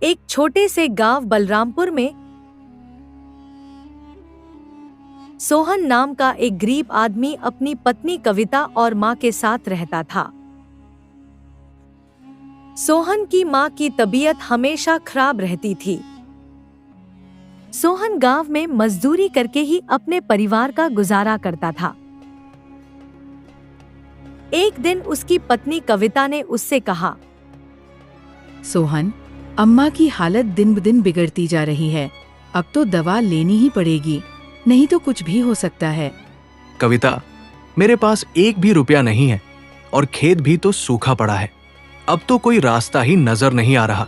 एक छोटे से गांव बलरामपुर में सोहन नाम का एक गरीब आदमी अपनी पत्नी कविता और मां के साथ रहता था। सोहन की मां की तबीयत हमेशा खराब रहती थी। सोहन गांव में मजदूरी करके ही अपने परिवार का गुजारा करता था। एक दिन उसकी पत्नी कविता ने उससे कहा, सोहन, अम्मा की हालत दिन ब दिन बिगड़ती जा रही है। अब तो दवा लेनी ही पड़ेगी, नहीं तो कुछ भी हो सकता है। कविता, मेरे पास एक भी रुपया नहीं है और खेत भी तो सूखा पड़ा है। अब तो कोई रास्ता ही नजर नहीं आ रहा।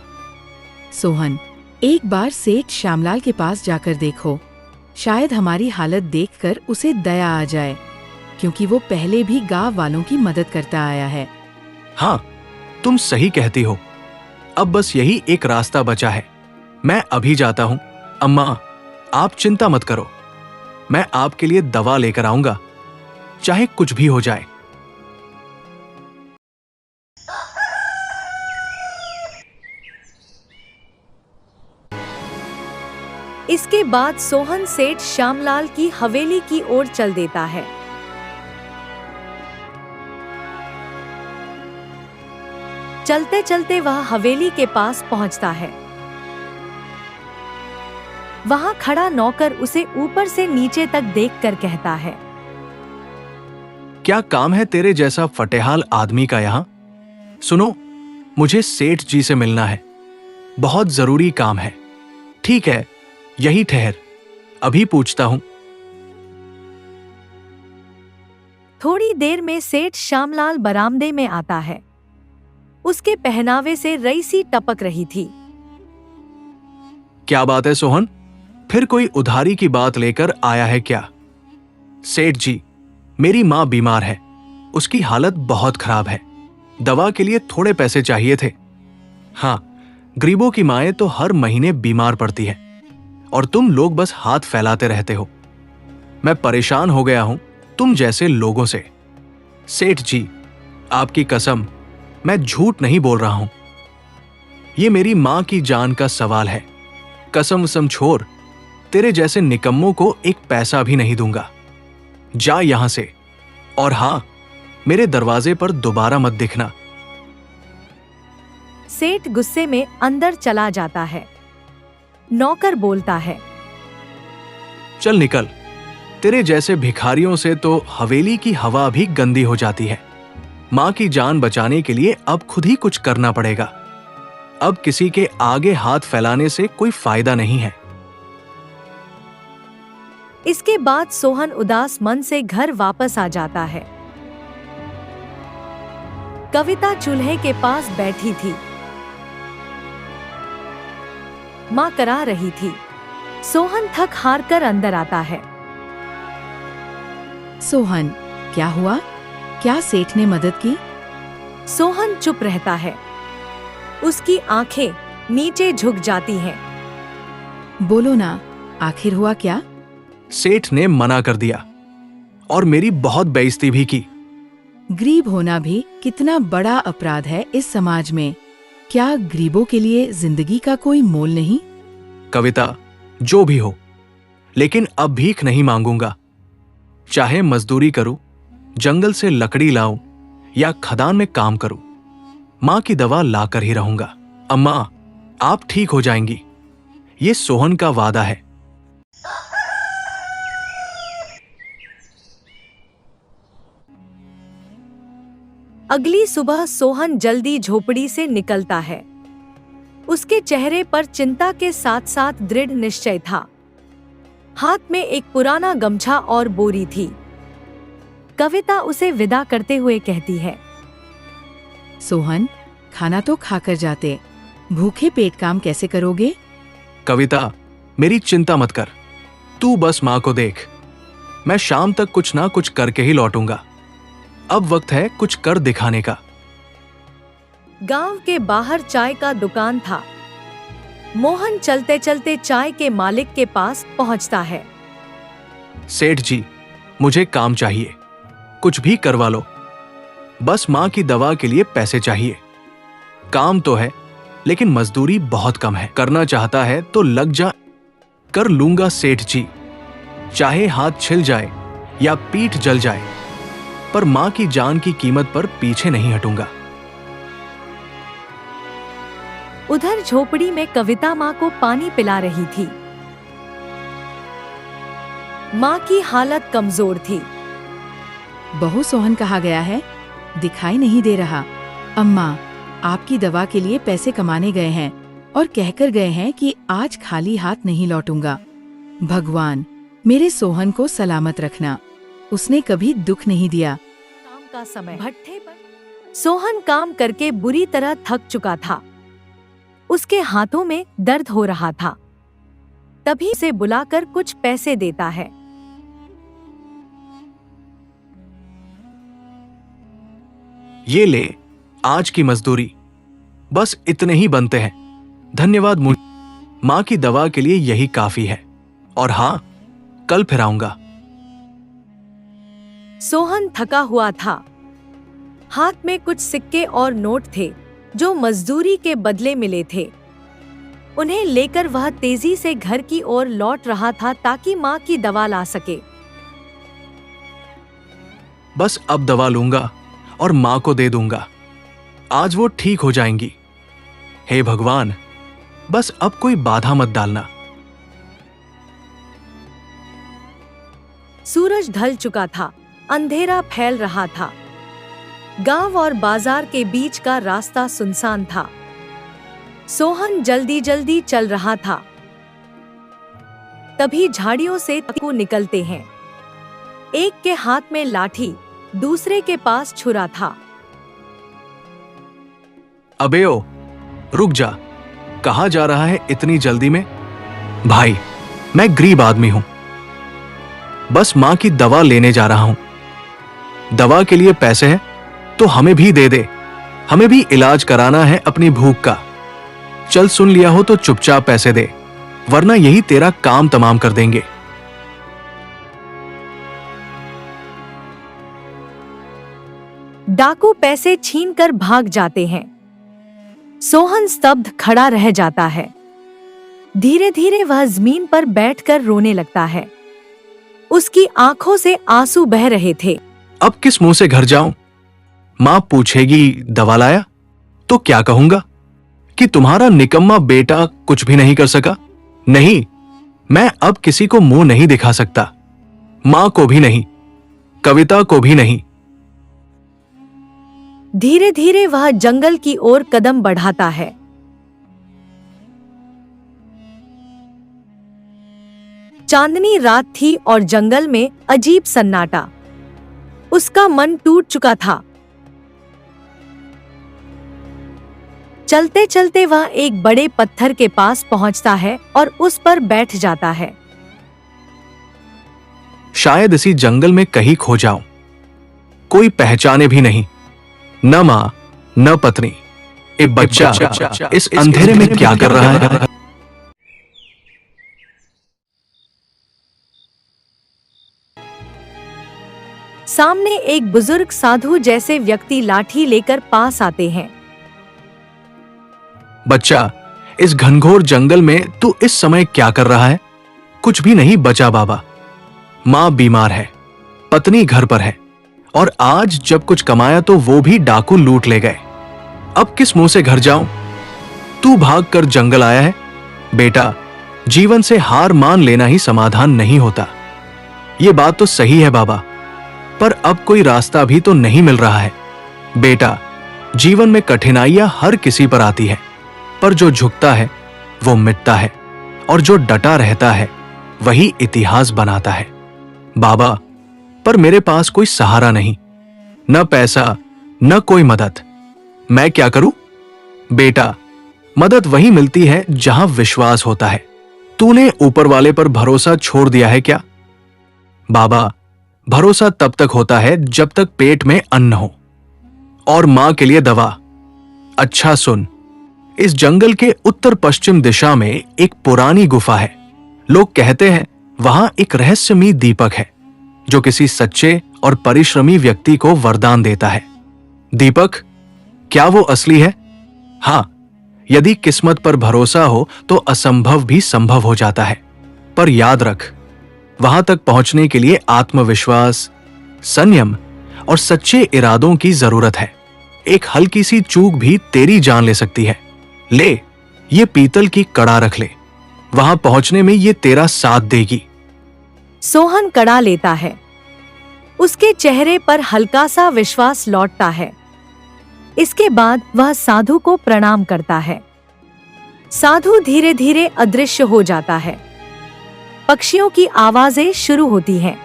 सोहन, एक बार सेठ श्यामलाल के पास जाकर देखो। शायद हमारी हालत देखकर उसे दया आ जाए, क्योंकि वो पहले भी गांव वालों की मदद करता आया है। हाँ, तुम सही कहती हो। अब बस यही एक रास्ता बचा है। मैं अभी जाता हूँ। अम्मा, आप चिंता मत करो। मैं आपके लिए दवा लेकर आऊंगा, चाहे कुछ भी हो जाए। इसके बाद सोहन सेठ श्यामलाल की हवेली की ओर चल देता है। चलते चलते वह हवेली के पास पहुंचता है। वहां खड़ा नौकर उसे ऊपर से नीचे तक देखकर कहता है, क्या काम है तेरे जैसा फटेहाल आदमी का यहाँ? सुनो, मुझे सेठ जी से मिलना है। बहुत जरूरी काम है। ठीक है, यही ठहर, अभी पूछता हूं। थोड़ी देर में सेठ श्यामलाल बरामदे में आता है। उसके पहनावे से रईसी टपक रही थी। क्या बात है सोहन, फिर कोई उधारी की बात लेकर आया है क्या? सेठ जी, मेरी मां बीमार है। उसकी हालत बहुत खराब है। दवा के लिए थोड़े पैसे चाहिए थे। हाँ, गरीबों की माएं तो हर महीने बीमार पड़ती है और तुम लोग बस हाथ फैलाते रहते हो। मैं परेशान हो गया हूं तुम जैसे लोगों से। सेठ जी, आपकी कसम, मैं झूठ नहीं बोल रहा हूं। ये मेरी मां की जान का सवाल है। कसम वसम छोड़, तेरे जैसे निकम्मों को एक पैसा भी नहीं दूंगा। जा यहां से, और हां, मेरे दरवाजे पर दोबारा मत दिखना। सेठ गुस्से में अंदर चला जाता है। नौकर बोलता है, चल निकल। तेरे जैसे भिखारियों से तो हवेली की हवा भी गंदी हो जाती है। मां की जान बचाने के लिए अब खुद ही कुछ करना पड़ेगा। अब किसी के आगे हाथ फैलाने से कोई फायदा नहीं है। इसके बाद सोहन उदास मन से घर वापस आ जाता है। कविता चूल्हे के पास बैठी थी। मां करा रही थी। सोहन थक हार कर अंदर आता है। सोहन, क्या हुआ? क्या सेठ ने मदद की? सोहन चुप रहता है। उसकी आंखें नीचे झुक जाती हैं। बोलो ना, आखिर हुआ क्या? सेठ ने मना कर दिया और मेरी बहुत बेइज्जती भी की। गरीब होना भी कितना बड़ा अपराध है इस समाज में। क्या गरीबों के लिए जिंदगी का कोई मोल नहीं? कविता, जो भी हो, लेकिन अब भीख नहीं मांगूंगा। चाहे मजदूरी करूं, जंगल से लकड़ी लाऊं या खदान में काम करूं, मां की दवा लाकर ही रहूंगा। अम्मा, आप ठीक हो जाएंगी। ये सोहन का वादा है। अगली सुबह सोहन जल्दी झोपड़ी से निकलता है। उसके चेहरे पर चिंता के साथ साथ दृढ़ निश्चय था। हाथ में एक पुराना गमछा और बोरी थी। कविता उसे विदा करते हुए कहती है, सोहन, खाना तो खाकर जाते, भूखे पेट काम कैसे करोगे? कविता, मेरी चिंता मत कर। तू बस मां को देख। मैं शाम तक कुछ ना कुछ करके ही लौटूंगा। अब वक्त है कुछ कर दिखाने का। गांव के बाहर चाय का दुकान था। मोहन चलते चलते चाय के मालिक के पास पहुंचता है। सेठ जी, मुझे काम चाहिए। कुछ भी करवा लो। बस मां की दवा के लिए पैसे चाहिए। काम तो है, लेकिन मजदूरी बहुत कम है। करना चाहता है तो लग जा। कर लूंगा सेठ जी, चाहे हाथ छिल जाए या पीठ जल जाए, पर मां की जान की कीमत पर पीछे नहीं हटूंगा। उधर झोपड़ी में कविता मां को पानी पिला रही थी। मां की हालत कमजोर थी। बहू सोहन कहाँ गया है? दिखाई नहीं दे रहा। अम्मा, आपकी दवा के लिए पैसे कमाने गए हैं और कहकर गए हैं कि आज खाली हाथ नहीं लौटूंगा। भगवान, मेरे सोहन को सलामत रखना। उसने कभी दुख नहीं दिया। काम का समय। भट्ठे पर सोहन काम करके बुरी तरह थक चुका था। उसके हाथों में दर्द हो रहा था। तभी से बुलाकर कुछ पैसे देता है। ये ले, आज की मजदूरी। बस इतने ही बनते हैं। धन्यवाद मां की दवा के लिए यही काफी है। और हाँ, कल फिर आऊंगा। सोहन थका हुआ था। हाथ में कुछ सिक्के और नोट थे जो मजदूरी के बदले मिले थे। उन्हें लेकर वह तेजी से घर की ओर लौट रहा था ताकि मां की दवा ला सके। बस अब दवा लूंगा और मां को दे दूंगा। आज वो ठीक हो जाएंगी। हे भगवान, बस अब कोई बाधा मत डालना। सूरज ढल चुका था। अंधेरा फैल रहा था। गांव और बाजार के बीच का रास्ता सुनसान था। सोहन जल्दी जल्दी चल रहा था। तभी झाड़ियों से को निकलते हैं। एक के हाथ में लाठी, दूसरे के पास छुरा था। अबे ओ, रुक जा। कहाँ जा रहा है इतनी जल्दी में? भाई, मैं गरीब आदमी हूं। बस मां की दवा लेने जा रहा हूं। दवा के लिए पैसे हैं तो हमें भी दे दे। हमें भी इलाज कराना है अपनी भूख का। चल, सुन लिया हो तो चुपचाप पैसे दे, वरना यही तेरा काम तमाम कर देंगे। डाकू पैसे छीनकर भाग जाते हैं। सोहन स्तब्ध खड़ा रह जाता है। धीरे धीरे वह जमीन पर बैठकर रोने लगता है। उसकी आंखों से आंसू बह रहे थे। अब किस मुंह से घर जाऊं? मां पूछेगी दवा लाया तो क्या कहूंगा? कि तुम्हारा निकम्मा बेटा कुछ भी नहीं कर सका? नहीं, मैं अब किसी को मुंह नहीं दिखा सकता। मां को भी नहीं, कविता को भी नहीं। धीरे धीरे वह जंगल की ओर कदम बढ़ाता है। चांदनी रात थी और जंगल में अजीब सन्नाटा। उसका मन टूट चुका था। चलते चलते वह एक बड़े पत्थर के पास पहुंचता है और उस पर बैठ जाता है। शायद इसी जंगल में कहीं खो जाऊं। कोई पहचाने भी नहीं, न मां न पत्नी। एक बच्चा इस अंधेरे में क्या कर रहा है? सामने एक बुजुर्ग साधु जैसे व्यक्ति लाठी लेकर पास आते हैं। बच्चा, इस घनघोर जंगल में तू इस समय क्या कर रहा है? कुछ भी नहीं बचा बाबा। मां बीमार है, पत्नी घर पर है, और आज जब कुछ कमाया तो वो भी डाकू लूट ले गए। अब किस मुंह से घर जाऊं? तू भाग कर जंगल आया है। बेटा, जीवन से हार मान लेना ही समाधान नहीं होता। ये बात तो सही है बाबा, पर अब कोई रास्ता भी तो नहीं मिल रहा है। बेटा, जीवन में कठिनाइयां हर किसी पर आती है, पर जो झुकता है वो मिटता है, और जो डटा रहता है वही इतिहास बनाता है। बाबा, पर मेरे पास कोई सहारा नहीं, न पैसा न कोई मदद। मैं क्या करूं? बेटा, मदद वही मिलती है जहां विश्वास होता है। तूने ऊपर वाले पर भरोसा छोड़ दिया है क्या? बाबा, भरोसा तब तक होता है जब तक पेट में अन्न हो। और मां के लिए दवा। अच्छा सुन, इस जंगल के उत्तर पश्चिम दिशा में एक पुरानी गुफा है। लोग कहते हैं वहां एक रहस्यमयी दीपक है जो किसी सच्चे और परिश्रमी व्यक्ति को वरदान देता है। दीपक, क्या वो असली है? हाँ, यदि किस्मत पर भरोसा हो तो असंभव भी संभव हो जाता है। पर याद रख, वहां तक पहुंचने के लिए आत्मविश्वास, संयम और सच्चे इरादों की जरूरत है। एक हल्की सी चूक भी तेरी जान ले सकती है। ले, ये पीतल की कड़ा रख ले, वहां पहुंचने में ये तेरा साथ देगी। सोहन कड़ा लेता है। उसके चेहरे पर हल्का सा विश्वास लौटता है। इसके बाद वह साधु को प्रणाम करता है। साधु धीरे धीरे अदृश्य हो जाता है। पक्षियों की आवाजें शुरू होती हैं।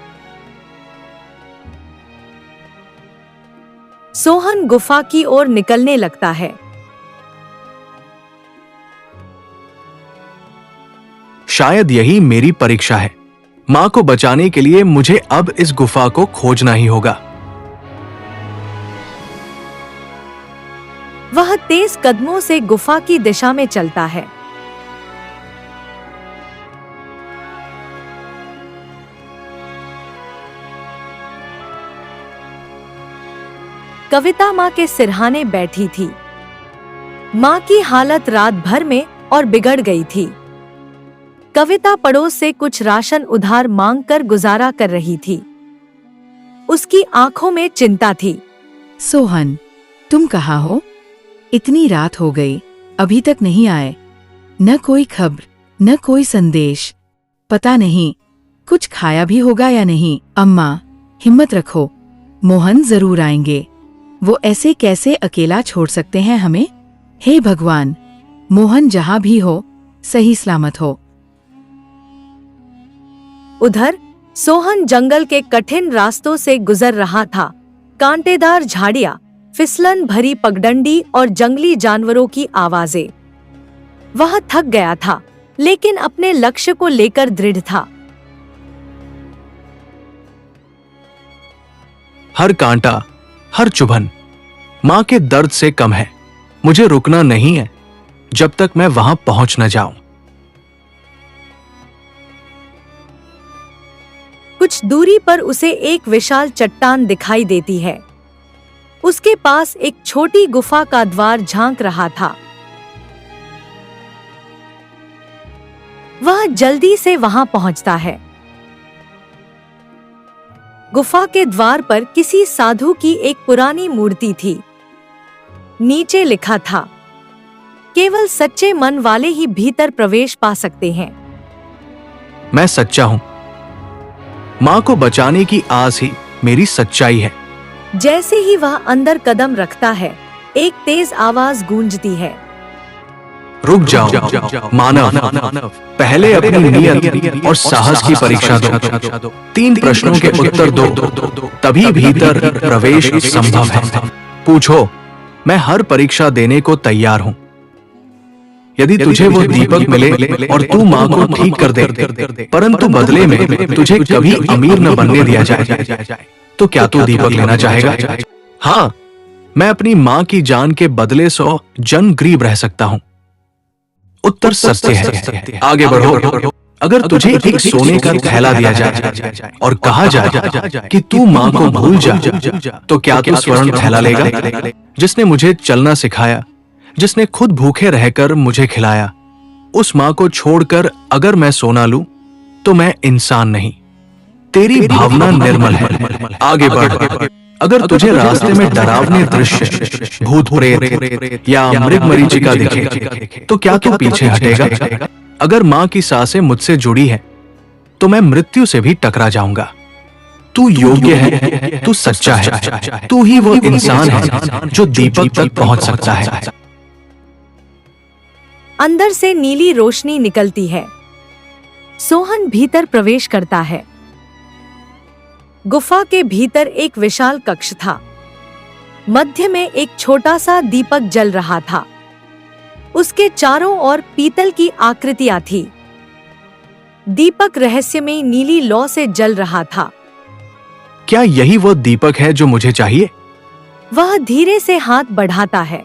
सोहन गुफा की ओर निकलने लगता है। शायद यही मेरी परीक्षा है। मां को बचाने के लिए मुझे अब इस गुफा को खोजना ही होगा। वह तेज कदमों से गुफा की दिशा में चलता है। कविता मां के सिरहाने बैठी थी। मां की हालत रात भर में और बिगड़ गई थी। कविता पड़ोस से कुछ राशन उधार मांगकर गुजारा कर रही थी। उसकी आंखों में चिंता थी। सोहन, तुम कहाँ हो? इतनी रात हो गई, अभी तक नहीं आए। न कोई खबर, न कोई संदेश। पता नहीं कुछ खाया भी होगा या नहीं। अम्मा, हिम्मत रखो, मोहन जरूर आएंगे। वो ऐसे कैसे अकेला छोड़ सकते हैं हमें? हे भगवान, मोहन जहां भी हो सही सलामत हो। उधर सोहन जंगल के कठिन रास्तों से गुजर रहा था। कांटेदार झाड़ियां, फिसलन भरी पगडंडी और जंगली जानवरों की आवाजें। वह थक गया था, लेकिन अपने लक्ष्य को लेकर दृढ़ था। हर कांटा, हर चुभन मां के दर्द से कम है। मुझे रुकना नहीं है जब तक मैं वहां पहुंच न जाऊं। कुछ दूरी पर उसे एक विशाल चट्टान दिखाई देती है। उसके पास एक छोटी गुफा का द्वार झांक रहा था। वह जल्दी से वहां पहुंचता है। गुफा के द्वार पर किसी साधु की एक पुरानी मूर्ति थी। नीचे लिखा था, केवल सच्चे मन वाले ही भीतर प्रवेश पा सकते हैं। मैं सच्चा हूं। मां को बचाने की आस ही मेरी सच्चाई है। जैसे ही वह अंदर कदम रखता है, एक तेज आवाज गूंजती है। रुक जाओ मानव, पहले अपनी नियत और साहस की परीक्षा दो। 3 प्रश्नों के उत्तर दो, तभी भीतर प्रवेश संभव है। पूछो, मैं हर परीक्षा देने को तैयार हूं। यदि तुझे वो दीपक मिले और तू मां को ठीक कर दे, परंतु बदले में तुझे कभी अमीर न बनने दिया जाए, तो क्या तू दीपक लेना चाहेगा? हाँ, मैं अपनी मां की जान के बदले 100 जन गरीब रह सकता हूं। उत्तर सत्य है। आगे बढ़ो। अगर तुझे एक सोने का थैला दिया जाए और कहा जाए कि तू मां को भूल जा, तो क्या तू स्वर्ण थैला लेगा? जिसने मुझे चलना सिखाया, जिसने खुद भूखे रहकर मुझे खिलाया, उस मां को छोड़कर अगर मैं सोना लूं तो मैं इंसान नहीं। तेरी भावना निर्मल है। आगे बढ़। अगर तुझे रास्ते में डरावने दृश्य, भूत प्रेत या मृगमरीचिका दिखे, तो क्या तू पीछे हटेगा? अगर मां की सांसें मुझसे जुड़ी है, तो मैं मृत्यु से भी टकरा जाऊंगा। तू योग्य है, तू सच्चा है, तू ही वो इंसान है जो दीपक तक पहुंच सकता है। अंदर से नीली रोशनी निकलती है। सोहन भीतर प्रवेश करता है। गुफा के भीतर एक विशाल कक्ष था। मध्य में एक छोटा सा दीपक जल रहा था। उसके चारों ओर पीतल की आकृतियां थी। दीपक रहस्यमयी नीली लौ से जल रहा था। क्या यही वो दीपक है जो मुझे चाहिए? वह धीरे से हाथ बढ़ाता है।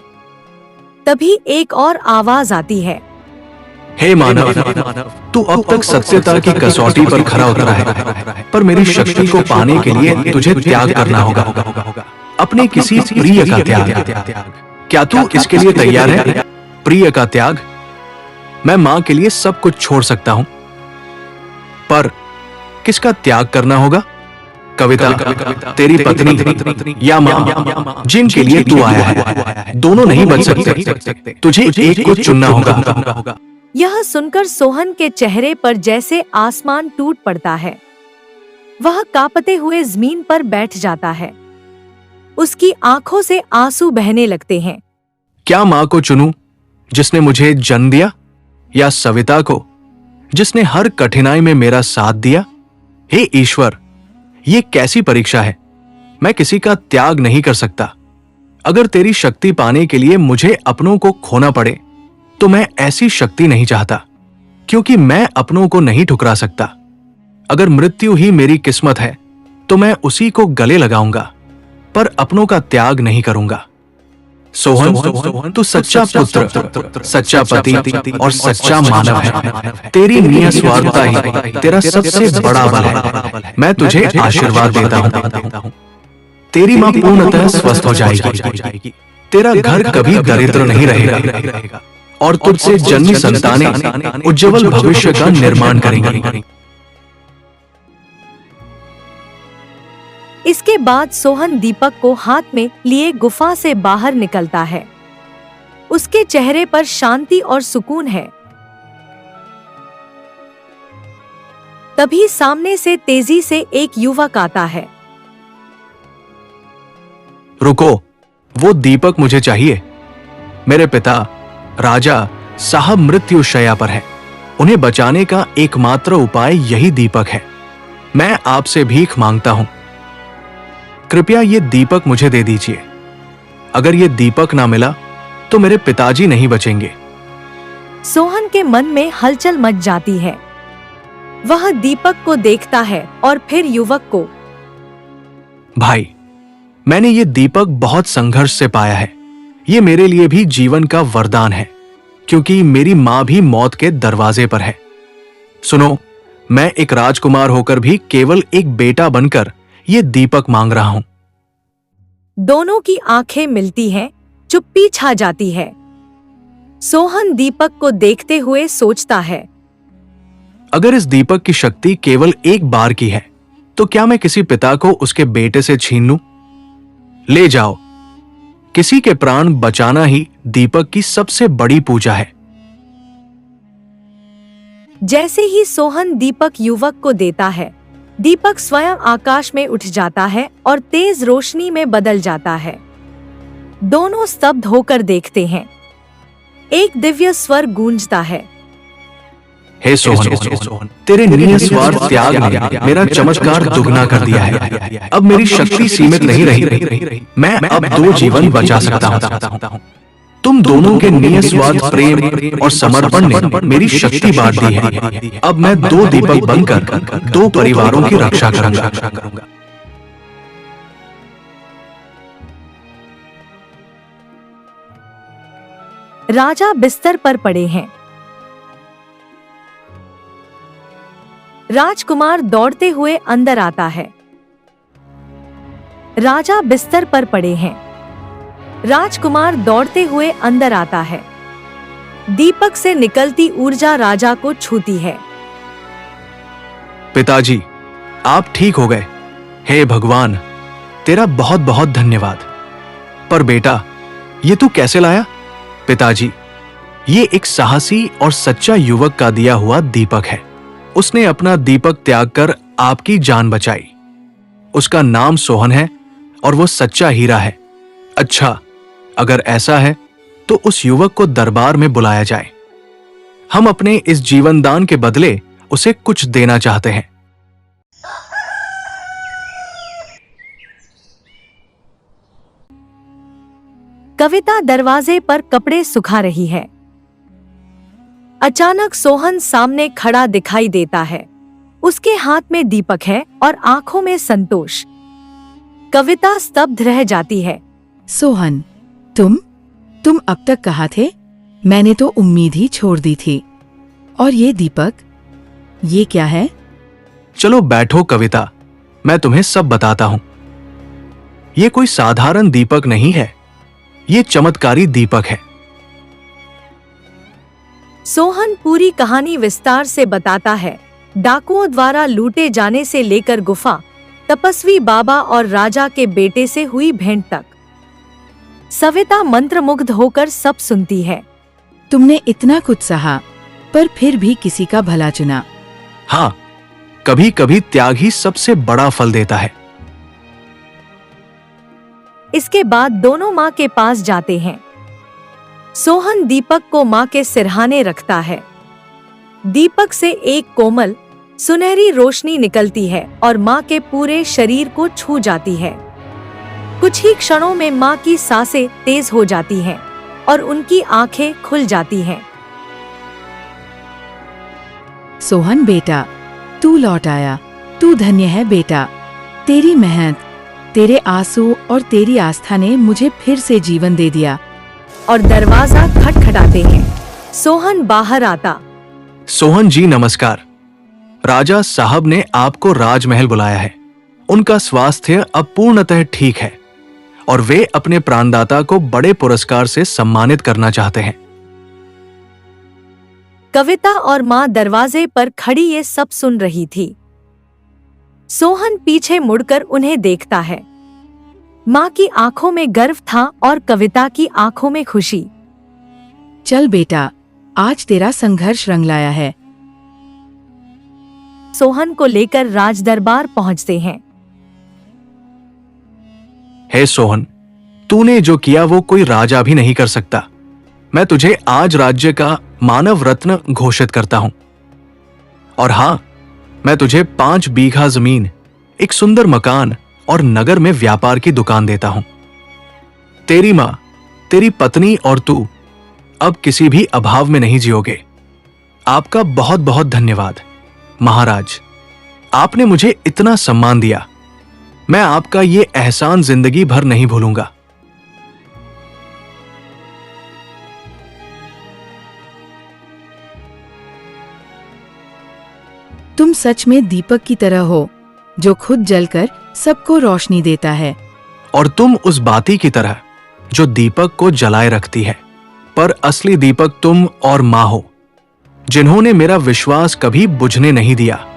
तभी एक और आवाज आती है। हे मानव, तू अब तक सत्यता की कसौटी पर खरा उतरा है, पर मेरी शक्ति को पाने के लिए तुझे त्याग करना होगा। अपने किसी प्रिय का त्याग। क्या तू इसके लिए तैयार है? प्रिय का त्याग। मैं मां के लिए सब कुछ छोड़ सकता हूं, पर किसका त्याग करना होगा? कविता, तेरी पत्नी या मां जिनके लिए तू आया है, दोनों नहीं बच सकते। तुझे एक को चुनना होगा। यह सुनकर सोहन के चेहरे पर जैसे आसमान टूट पड़ता है। वह कांपते हुए जमीन पर बैठ जाता है। उसकी आंखों से आंसू बहने लगते हैं। क्या मां को चुनूं जिसने मुझे जन्म दिया, या सविता को जिसने हर कठिनाई में मेरा साथ दिया? हे ईश्वर, ये कैसी परीक्षा है। मैं किसी का त्याग नहीं कर सकता। अगर तेरी शक्ति पाने के लिए मुझे अपनों को खोना पड़े तो मैं ऐसी शक्ति नहीं चाहता, क्योंकि मैं अपनों को नहीं ठुकरा सकता। अगर मृत्यु ही मेरी किस्मत है तो मैं उसी को गले लगाऊंगा, पर अपनों का त्याग नहीं करूंगा। सोहन, तू सच्चा पुत्र, सच्चा पति और सच्चा मानव है। तेरी निस्वार्थता ही तेरा सबसे बड़ा बल है। मैं तुझे आशीर्वाद देता हूं। तेरी मां पूर्णतः स्वस्थ हो जाएगी। तेरा घर कभी दरिद्र नहीं रहेगा और तुझसे जन्मी संतानें उज्जवल भविष्य का निर्माण करेंगी। इसके बाद सोहन दीपक को हाथ में लिए गुफा से बाहर निकलता है। उसके चेहरे पर शांति और सुकून है। तभी सामने से तेजी से एक युवक आता है। रुको, वो दीपक मुझे चाहिए। मेरे पिता राजा साहब मृत्युशैया पर है। उन्हें बचाने का एकमात्र उपाय यही दीपक है। मैं आपसे भीख मांगता हूं, कृपया ये दीपक मुझे दे दीजिए। अगर ये दीपक ना मिला तो मेरे पिताजी नहीं बचेंगे। सोहन के मन में हलचल मच जाती है। वह दीपक को देखता है और फिर युवक को। भाई, मैंने ये दीपक बहुत संघर्ष से पाया है। ये मेरे लिए भी जीवन का वरदान है, क्योंकि मेरी मां भी मौत के दरवाजे पर है। सुनो, मैं एक राजकुमार होकर भी केवल एक बेटा बनकर ये दीपक मांग रहा हूं। दोनों की आंखें मिलती हैं, चुप्पी छा जाती है। सोहन दीपक को देखते हुए सोचता है, अगर इस दीपक की शक्ति केवल एक बार की है तो क्या मैं किसी पिता को उसके बेटे से छीन लूं? ले जाओ। किसी के प्राण बचाना ही दीपक की सबसे बड़ी पूजा है। जैसे ही सोहन दीपक युवक को देता है, दीपक स्वयं आकाश में उठ जाता है और तेज रोशनी में बदल जाता है। दोनों स्तब्ध होकर देखते हैं। एक दिव्य स्वर गूंजता है, हे सोहन, तेरे निस्वार्थ त्याग ने मेरा चमत्कार दुगना कर दिया है। अब मेरी शक्ति सीमित नहीं रही। मैं अब 2 जीवन बचा सकता हूं। तुम दोनों के निस्वार्थ प्रेम और समर्पण ने मेरी शक्ति बांट दी है। अब मैं 2 दीपक बनकर 2 परिवारों की रक्षा करूंगा। राजा बिस्तर पर पड़े हैं। राजकुमार दौड़ते हुए अंदर आता है। राजा बिस्तर पर पड़े हैं। राजकुमार दौड़ते हुए अंदर आता है। दीपक से निकलती ऊर्जा राजा को छूती है। पिताजी, आप ठीक हो गए। हे भगवान, तेरा बहुत बहुत धन्यवाद। पर बेटा, ये तू कैसे लाया? पिताजी, ये एक साहसी और सच्चा युवक का दिया हुआ दीपक है। उसने अपना दीपक त्याग कर आपकी जान बचाई। उसका नाम सोहन है और वो सच्चा हीरा है। अच्छा, अगर ऐसा है तो उस युवक को दरबार में बुलाया जाए। हम अपने इस जीवनदान के बदले उसे कुछ देना चाहते हैं। कविता दरवाजे पर कपड़े सुखा रही है। अचानक सोहन सामने खड़ा दिखाई देता है। उसके हाथ में दीपक है और आंखों में संतोष। कविता स्तब्ध रह जाती है। सोहन, तुम अब तक कहाँ थे? मैंने तो उम्मीद ही छोड़ दी थी। और ये दीपक, ये क्या है? चलो बैठो कविता, मैं तुम्हें सब बताता हूं। ये कोई साधारण दीपक नहीं है, ये चमत्कारी दीपक है। सोहन पूरी कहानी विस्तार से बताता है, डाकुओं द्वारा लूटे जाने से लेकर गुफा, तपस्वी बाबा और राजा के बेटे से हुई भेंट तक। सविता मंत्रमुग्ध होकर सब सुनती है। तुमने इतना कुछ सहा, पर फिर भी किसी का भला चुना। हाँ, कभी कभी त्याग ही सबसे बड़ा फल देता है। इसके बाद दोनों माँ के पास जाते हैं। सोहन दीपक को माँ के सिरहाने रखता है। दीपक से एक कोमल सुनहरी रोशनी निकलती है और माँ के पूरे शरीर को छू जाती है। कुछ ही क्षणों में माँ की सांसें तेज हो जाती हैं और उनकी आंखें खुल जाती हैं। सोहन बेटा, तू लौट आया। तू धन्य है बेटा। तेरी मेहनत, तेरे आंसू और तेरी आस्था ने मुझे फिर से जीवन दे दिया। और दरवाजा खटखटाते हैं। सोहन बाहर आता। सोहन जी नमस्कार। राजा साहब ने आपको राजमहल बुलाया है। उनका स्वास्थ्य अब पूर्णतः ठीक है और वे अपने प्राणदाता को बड़े पुरस्कार से सम्मानित करना चाहते हैं। कविता और माँ दरवाजे पर खड़ी ये सब सुन रही थी। सोहन पीछे मुड़कर उन्हें देखता है। माँ की आंखों में गर्व था और कविता की आंखों में खुशी। चल बेटा, आज तेरा संघर्ष रंग लाया है। सोहन को लेकर राजदरबार पहुंचते हैं। हे सोहन, तूने जो किया वो कोई राजा भी नहीं कर सकता। मैं तुझे आज राज्य का मानव रत्न घोषित करता हूं। और हां, मैं तुझे 5 बीघा जमीन, एक सुंदर मकान और नगर में व्यापार की दुकान देता हूं। तेरी मां, तेरी पत्नी और तू अब किसी भी अभाव में नहीं जियोगे। आपका बहुत बहुत धन्यवाद महाराज। आपने मुझे इतना सम्मान दिया। मैं आपका ये एहसान जिंदगी भर नहीं भूलूंगा। तुम सच में दीपक की तरह हो, जो खुद जलकर सबको रोशनी देता है। और तुम उस बाती की तरह जो दीपक को जलाए रखती है। पर असली दीपक तुम और मां हो, जिन्होंने मेरा विश्वास कभी बुझने नहीं दिया।